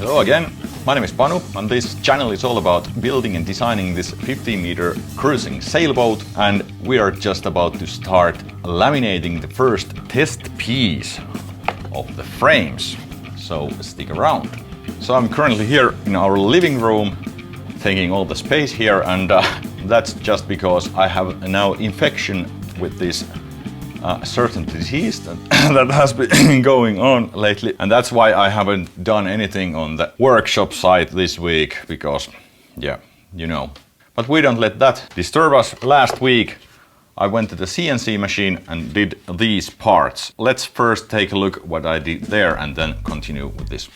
Hello again, my name is Panu and this channel is all about building and designing this 15-meter cruising sailboat, and we are just about to start laminating the first test piece of the frames, so stick around. So I'm currently here in our living room taking all the space here, and that's just because I have now infection with this certain disease that has been going on lately, and that's why I haven't done anything on the workshop site this week, because yeah, you know. But we don't let that disturb us. Last week I went to the CNC machine and did these parts. Let's first take a look what I did there and then continue with this.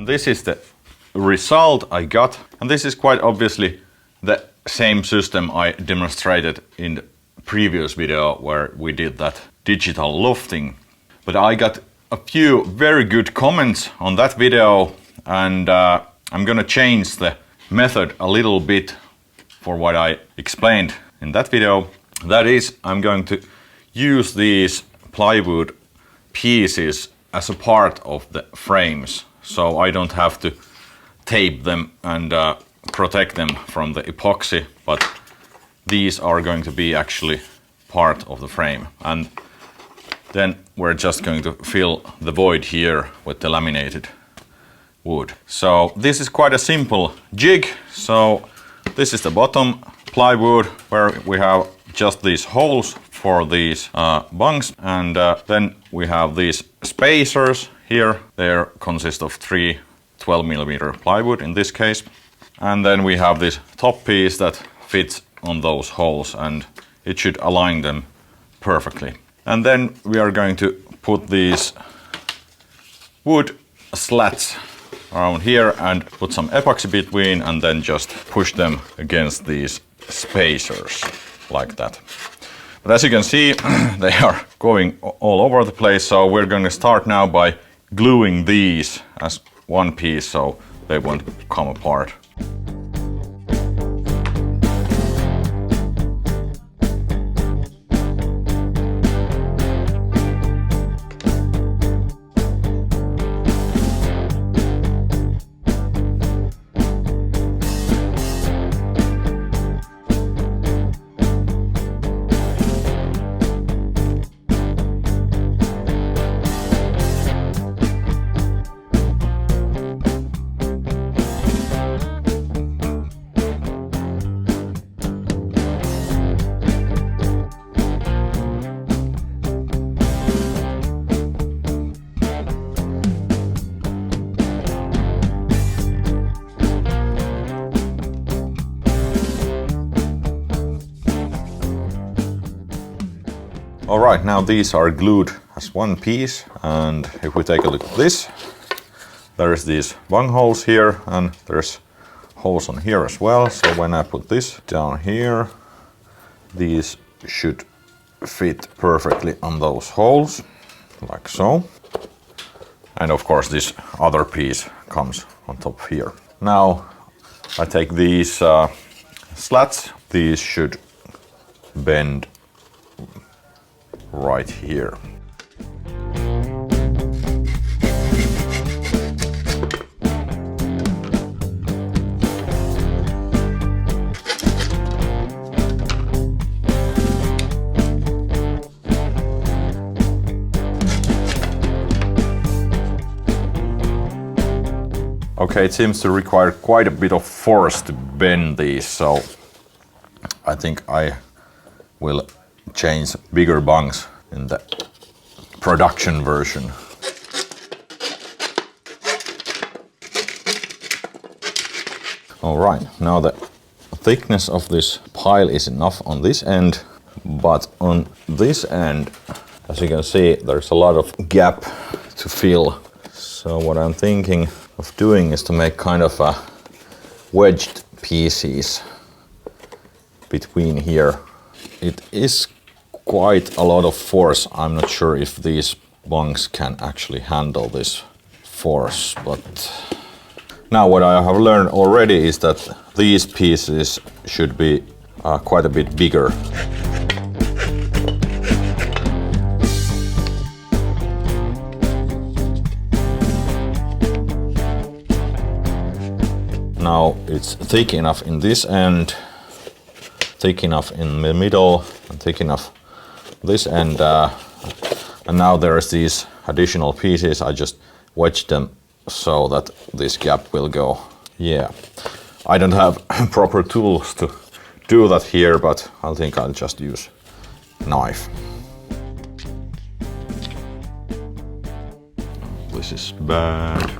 This is the result I got, and this is quite obviously the same system I demonstrated in the previous video where we did that digital lofting. But I got a few very good comments on that video, and I'm gonna change the method a little bit for what I explained in that video. That is, I'm going to use these plywood pieces as a part of the frames, so I don't have to tape them and protect them from the epoxy, but these are going to be actually part of the frame. And then we're just going to fill the void here with the laminated wood. So this is quite a simple jig. So this is the bottom plywood where we have just these holes for these bungs, and then we have these spacers here. They consist of 3 12mm plywood in this case, and then we have this top piece that fits on those holes, and it should align them perfectly. And then we are going to put these wood slats around here and put some epoxy between, and then just push them against these spacers like that. But as you can see, they are going all over the place, so we're going to start now by gluing these as one piece so they won't come apart. Alright, now these are glued as one piece, and if we take a look at this, there's these bung holes here and there's holes on here as well. So when I put this down here, these should fit perfectly on those holes, like so. And of course this other piece comes on top here. Now I take these slats, these should bend right here. Okay, it seems to require quite a bit of force to bend these, so I think I will change bigger bungs in the production version. Alright, now the thickness of this pile is enough on this end, but on this end, as you can see, there's a lot of gap to fill. So what I'm thinking of doing is to make kind of a wedged pieces between here. It is quite a lot of force. I'm not sure if these bungs can actually handle this force, but now what I have learned already is that these pieces should be quite a bit bigger. Now it's thick enough in this end, thick enough in the middle, and thick enough this end. And now there's these additional pieces. I just wedged them so that this gap will go. Yeah, I don't have proper tools to do that here, but I think I'll just use knife. This is bad.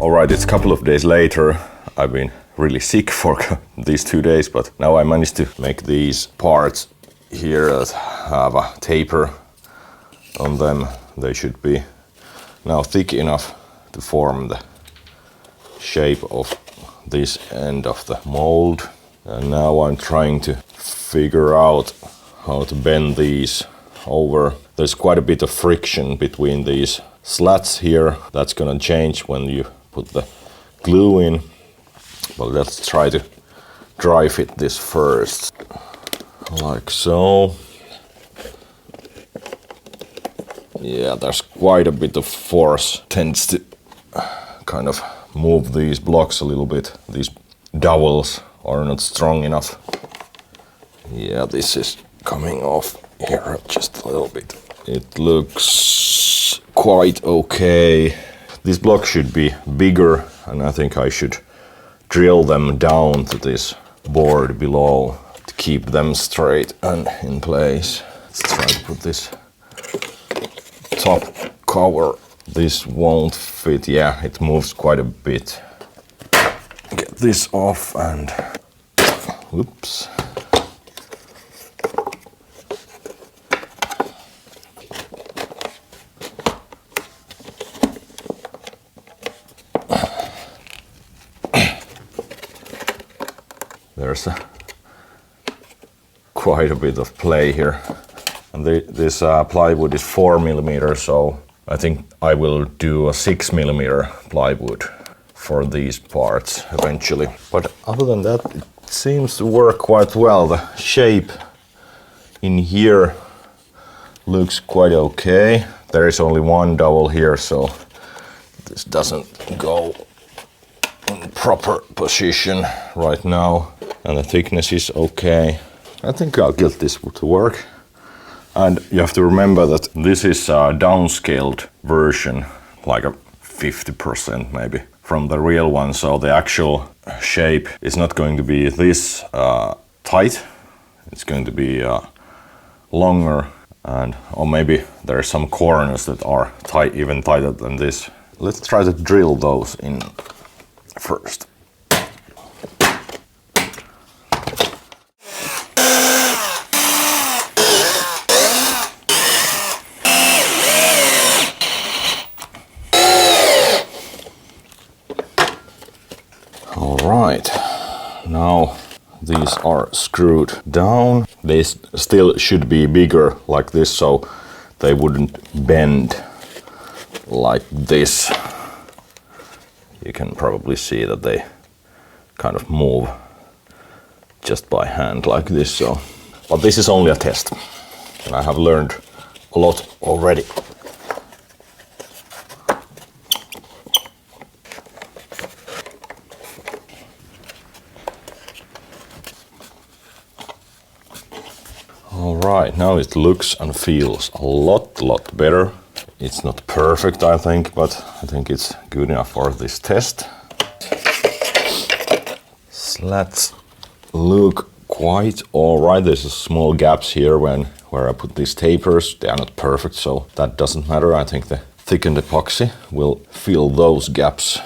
Alright, it's a couple of days later. I've been really sick for these 2 days, but now I managed to make these parts here that have a taper on them. They should be now thick enough to form the shape of this end of the mold. And now I'm trying to figure out how to bend these over. There's quite a bit of friction between these slats here. That's gonna change when you put the glue in, but let's try to dry fit this first, like so. Yeah, there's quite a bit of force, tends to kind of move these blocks a little bit. These dowels are not strong enough. Yeah, this is coming off here just a little bit. It looks quite okay. These blocks should be bigger, and I think I should drill them down to this board below to keep them straight and in place. Let's try to put this top cover. This won't fit. Yeah, it moves quite a bit. Get this off and oops. There's quite a bit of play here. And this plywood is 4mm, so I think I will do a 6mm plywood for these parts eventually. But other than that, it seems to work quite well. The shape in here looks quite okay. There is only one dowel here, so this doesn't go in proper position right now. And the thickness is okay. I think I'll get this to work. And you have to remember that this is a downscaled version, like a 50% maybe. from the real one, so the actual shape is not going to be this tight. It's going to be longer, and or maybe there are some corners that are tight, even tighter than this. Let's try to drill those in first. Alright, now these are screwed down. They still should be bigger like this, so they wouldn't bend like this. You can probably see that they kind of move just by hand like this. So, but this is only a test, and I have learned a lot already. Alright, now it looks and feels a lot better. It's not perfect, I think, but I think it's good enough for this test. Slats look quite alright. There's small gaps here where I put these tapers. They are not perfect, so that doesn't matter. I think the thickened epoxy will fill those gaps.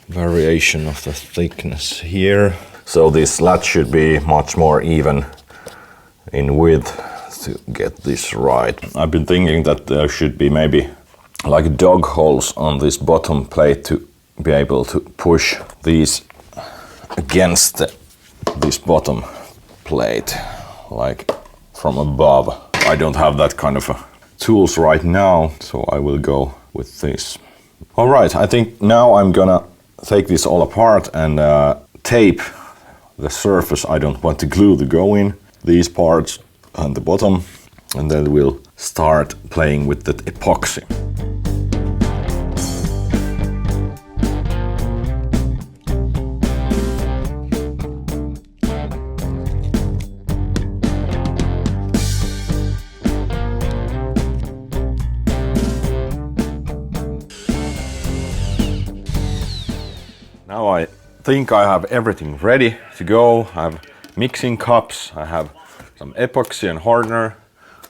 Variation of the thickness here. So this slat should be much more even in width to get this right. I've been thinking that there should be maybe like dog holes on this bottom plate to be able to push these against this bottom plate, like from above. I don't have that kind of tools right now, so I will go with this. Alright, I think now I'm gonna take this all apart and tape the surface. I don't want to glue the go in, these parts and the bottom, and then we'll start playing with the epoxy. Now I think I have everything ready to go. I have mixing cups, I have some epoxy and hardener,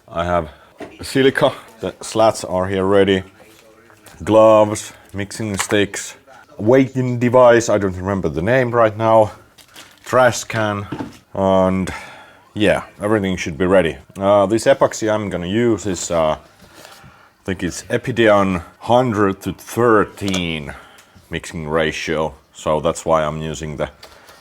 I have silica, the slats are here ready, gloves, mixing sticks, weighting device, I don't remember the name right now, trash can, and yeah, everything should be ready. This epoxy I'm gonna use is, I think it's Epidion 100:13 mixing ratio, so that's why I'm using the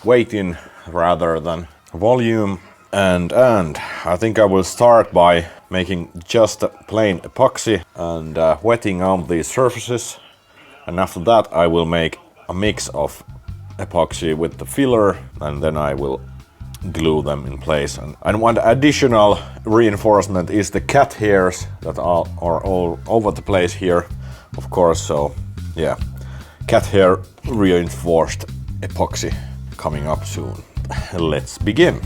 weighting rather than volume. And I think I will start by making just a plain epoxy and wetting on these surfaces, and after that I will make a mix of epoxy with the filler, and then I will glue them in place. And one additional reinforcement is the cat hairs that are all over the place here, of course. So yeah, cat hair reinforced epoxy coming up soon. Let's begin.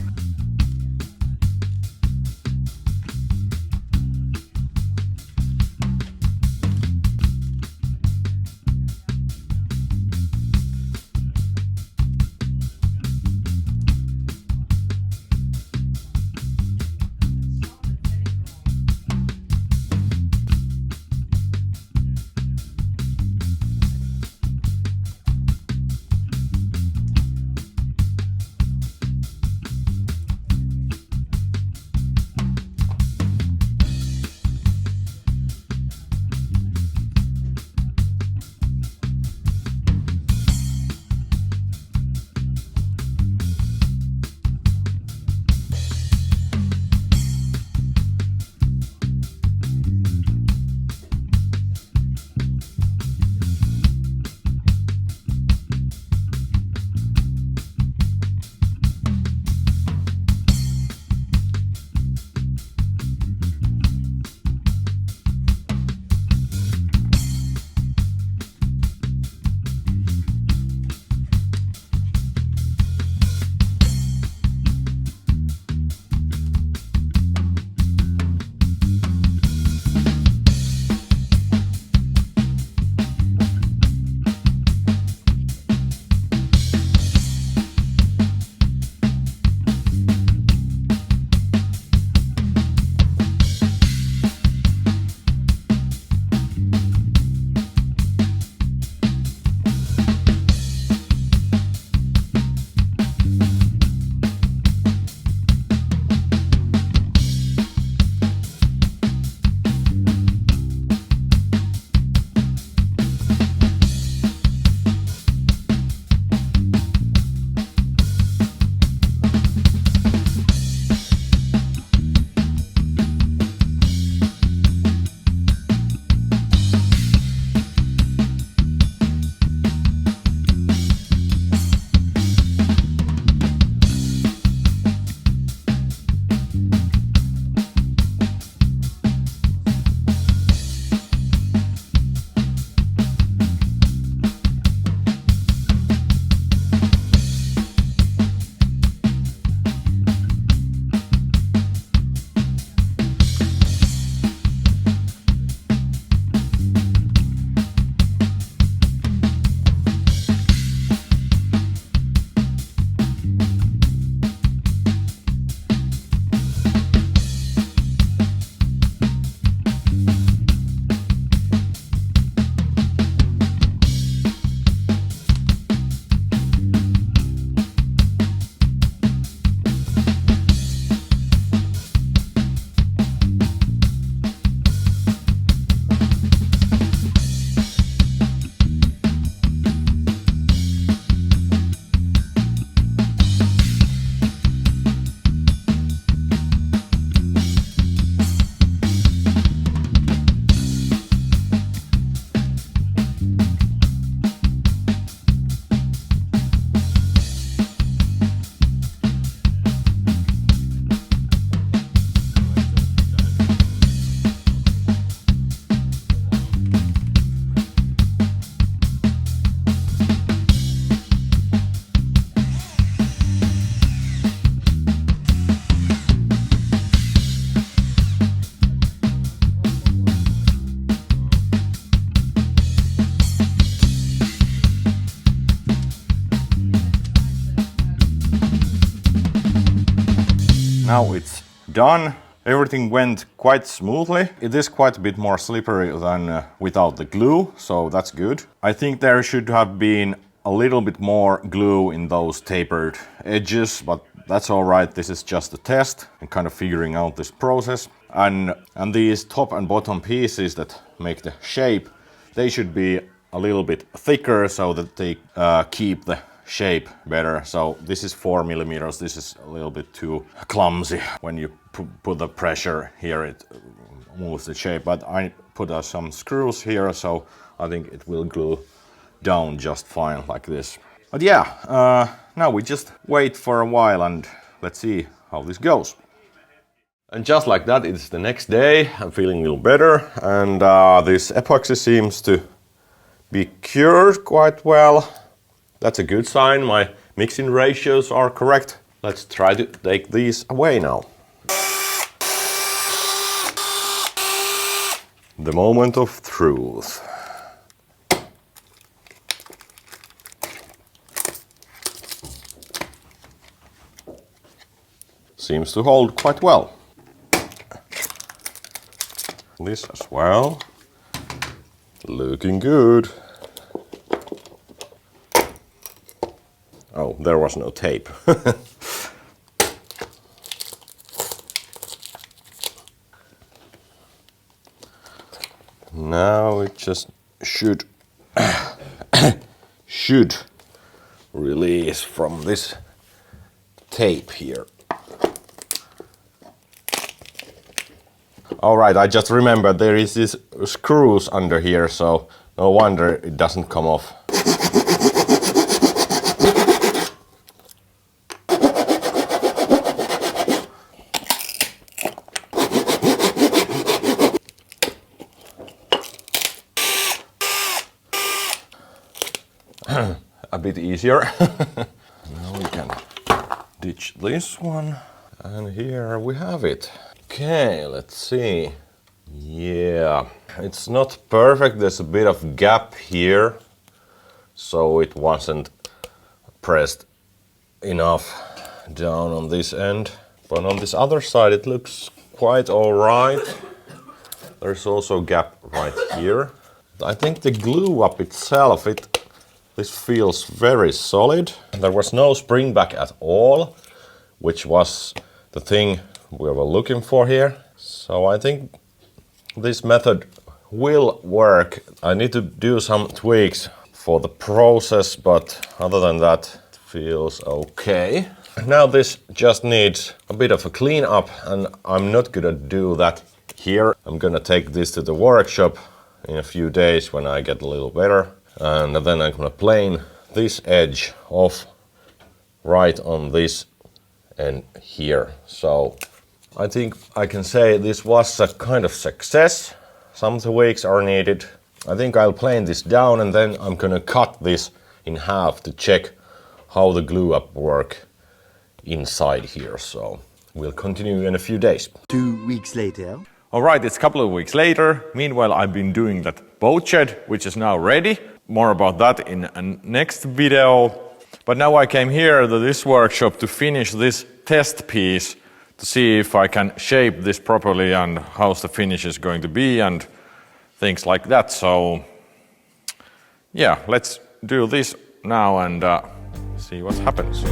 Now it's done. Everything went quite smoothly. It is quite a bit more slippery than without the glue, so that's good. I think there should have been a little bit more glue in those tapered edges, but that's all right. This is just a test and kind of figuring out this process. And these top and bottom pieces that make the shape, they should be a little bit thicker so that they keep the shape better. So this is 4 millimeters. This is a little bit too clumsy. When you put the pressure here, it moves the shape. But I put some screws here, so I think it will glue down just fine like this. But yeah, now we just wait for a while and let's see how this goes. And just like that, it's the next day. I'm feeling a little better, and this epoxy seems to be cured quite well. That's a good sign. My mixing ratios are correct. Let's try to take these away now. The moment of truth. Seems to hold quite well. This as well. Looking good. Oh, there was no tape. Now it just should release from this tape here. All right, I just remembered there is these screws under here, so no wonder it doesn't come off. A bit easier. Now we can ditch this one, and here we have it. Okay, let's see. Yeah, it's not perfect. There's a bit of gap here, so it wasn't pressed enough down on this end. But on this other side it looks quite all right. There's also a gap right here. I think the glue up itself, this feels very solid. There was no spring back at all, which was the thing we were looking for here. So I think this method will work. I need to do some tweaks for the process, but other than that, it feels okay. Now this just needs a bit of a cleanup, and I'm not gonna do that here. I'm gonna take this to the workshop in a few days when I get a little better. And then I'm gonna plane this edge off right on this end here. So I think I can say this was a kind of success. Some tweaks are needed. I think I'll plane this down, and then I'm gonna cut this in half to check how the glue up work inside here. So we'll continue in a few days. 2 weeks later. All right, it's a couple of weeks later. Meanwhile, I've been doing that boat shed, which is now ready. More about that in a next video. But now I came here to this workshop to finish this test piece to see if I can shape this properly and how the finish is going to be and things like that. So yeah, let's do this now and see what happens.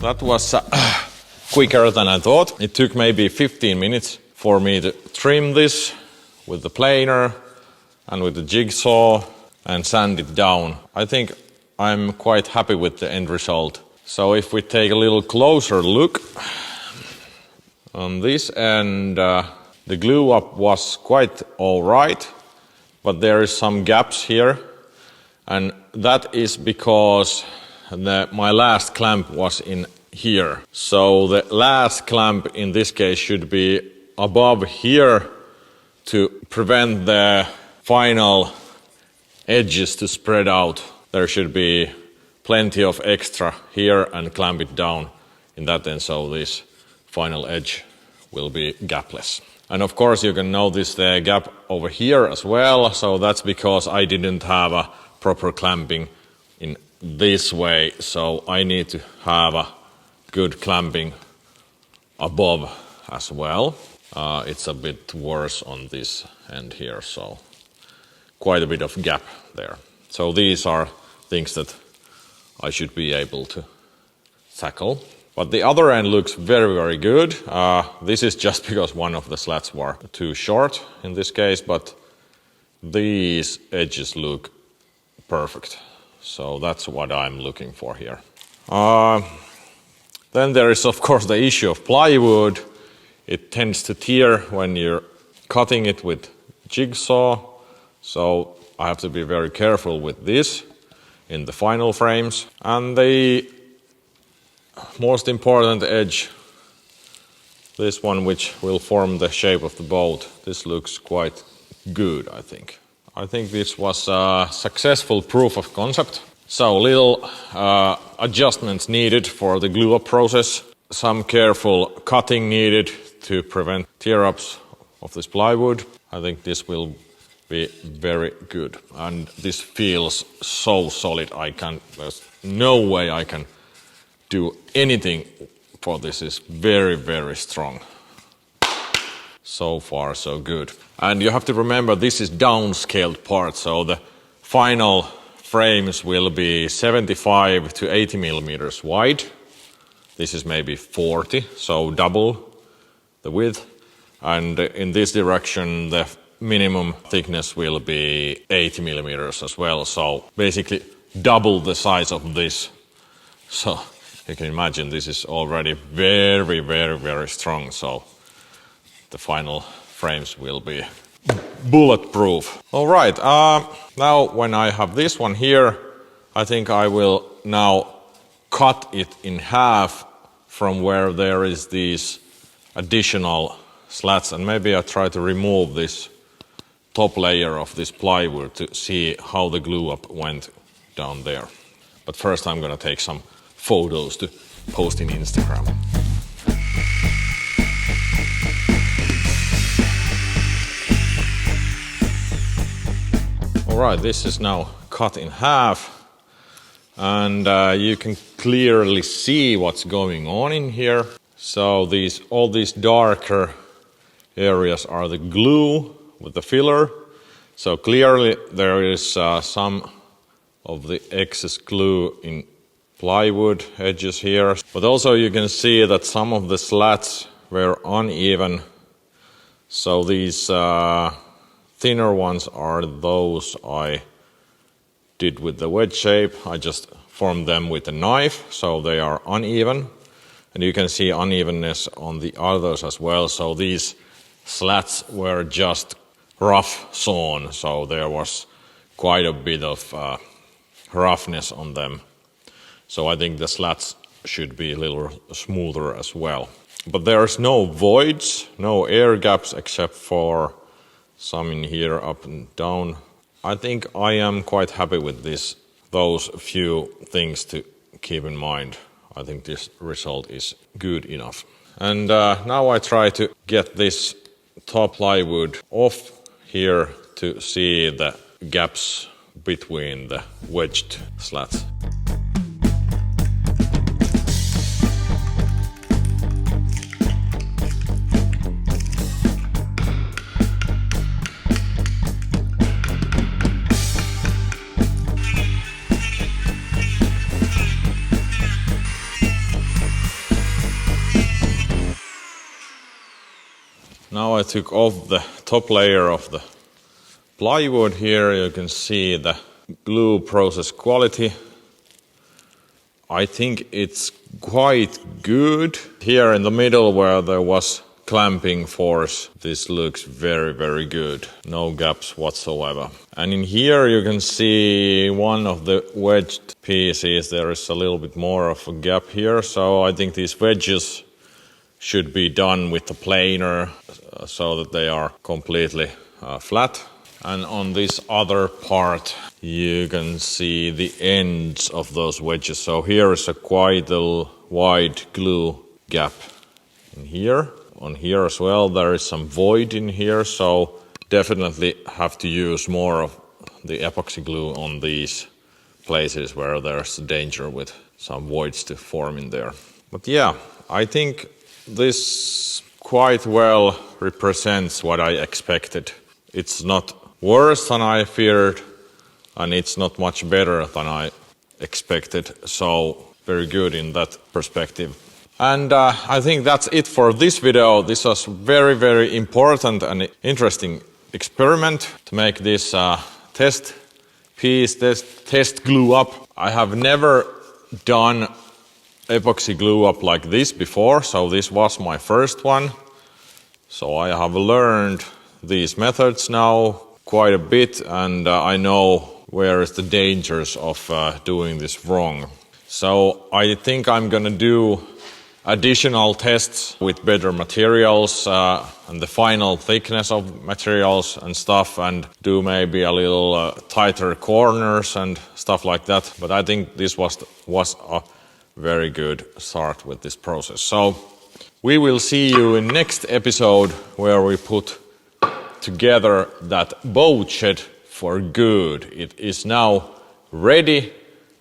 that was quicker than I thought. It took maybe 15 minutes for me to trim this with the planer and with the jigsaw and sand it down. I think I'm quite happy with the end result. So if we take a little closer look on this end, the glue up was quite alright, but there is some gaps here, and that is because my last clamp was in here. So the last clamp in this case should be above here to prevent the final edges to spread out. There should be plenty of extra here and clamp it down in that end, so this final edge will be gapless. And of course you can notice the gap over here as well, so that's because I didn't have a proper clamping in this way, so I need to have a good clamping above as well. It's a bit worse on this end here, so quite a bit of gap there. So these are things that I should be able to tackle. But the other end looks very, very good. This is just because one of the slats were too short in this case, but these edges look perfect. So that's what I'm looking for here. Then there is of course the issue of plywood. It tends to tear when you're cutting it with jigsaw. So I have to be very careful with this in the final frames. And the most important edge, this one which will form the shape of the boat, this looks quite good, I think. I think this was a successful proof of concept. So little adjustments needed for the glue up process. Some careful cutting needed to prevent tear-ups of this plywood. I think this will be very good. And this feels so solid. There's no way I can do anything for this. Is very, very strong. So far, so good. And you have to remember this is downscaled part, so the final frames will be 75 to 80 millimeters wide. This is maybe 40, so double the width. And in this direction, the minimum thickness will be 80 millimeters as well. So basically double the size of this. So you can imagine this is already very, very, very strong. So the final frames will be bulletproof. All right, now when I have this one here, I think I will now cut it in half from where there is these additional slats, and maybe I try to remove this top layer of this plywood to see how the glue up went down there. But first I'm gonna take some photos to post in Instagram. Alright, this is now cut in half, and you can clearly see what's going on in here. So all these darker areas are the glue with the filler. So clearly there is some of the excess glue in plywood edges here. But also you can see that some of the slats were uneven. So these thinner ones are those I did with the wedge shape. I just formed them with a knife, so they are uneven. And you can see unevenness on the others as well. So these slats were just rough sawn, so there was quite a bit of roughness on them. So I think the slats should be a little smoother as well. But there's no voids, no air gaps except for some in here up and down. I think I am quite happy with this. Those few things to keep in mind. I think this result is good enough. And now I try to get this top plywood off here to see the gaps between the wedged slats. Now I took off the top layer of the plywood. Here you can see the glue process quality. I think it's quite good. Here in the middle where there was clamping force, this looks very, very good. No gaps whatsoever. And in here you can see one of the wedged pieces. There is a little bit more of a gap here. So I think these wedges should be done with the planer so that they are completely flat. And on this other part you can see the ends of those wedges. So here is a quite a wide glue gap in here. On here as well there is some void in here, so definitely have to use more of the epoxy glue on these places where there's danger with some voids to form in there. But yeah, I think this quite well represents what I expected. It's not worse than I feared, and it's not much better than I expected, so very good in that perspective. And I think that's it for this video. This was very, very important and interesting experiment to make this test piece, test glue up. I have never done epoxy glue up like this before, so this was my first one. So I have learned these methods now quite a bit, and I know where is the dangers of doing this wrong. So I think I'm gonna do additional tests with better materials and the final thickness of materials and stuff, and do maybe a little tighter corners and stuff like that. But I think this was a very good start with this process. So we will see you in next episode where we put together that boat shed for good. It is now ready.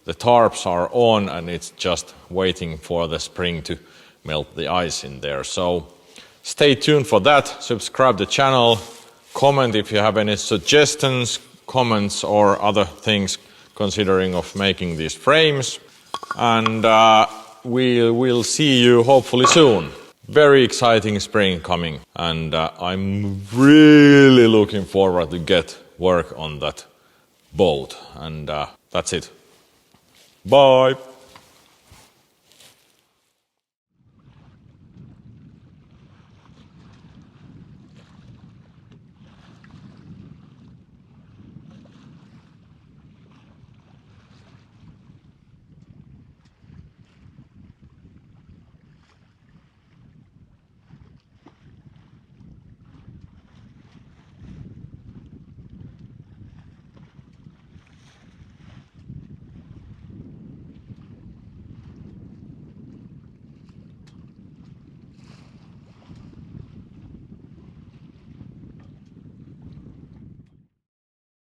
The tarps are on and it's just waiting for the spring to melt the ice in there. So stay tuned for that. Subscribe the channel. Comment if you have any suggestions, comments or other things considering of making these frames. And we will see you hopefully soon. Very exciting spring coming, and I'm really looking forward to get work on that boat. And that's it. Bye.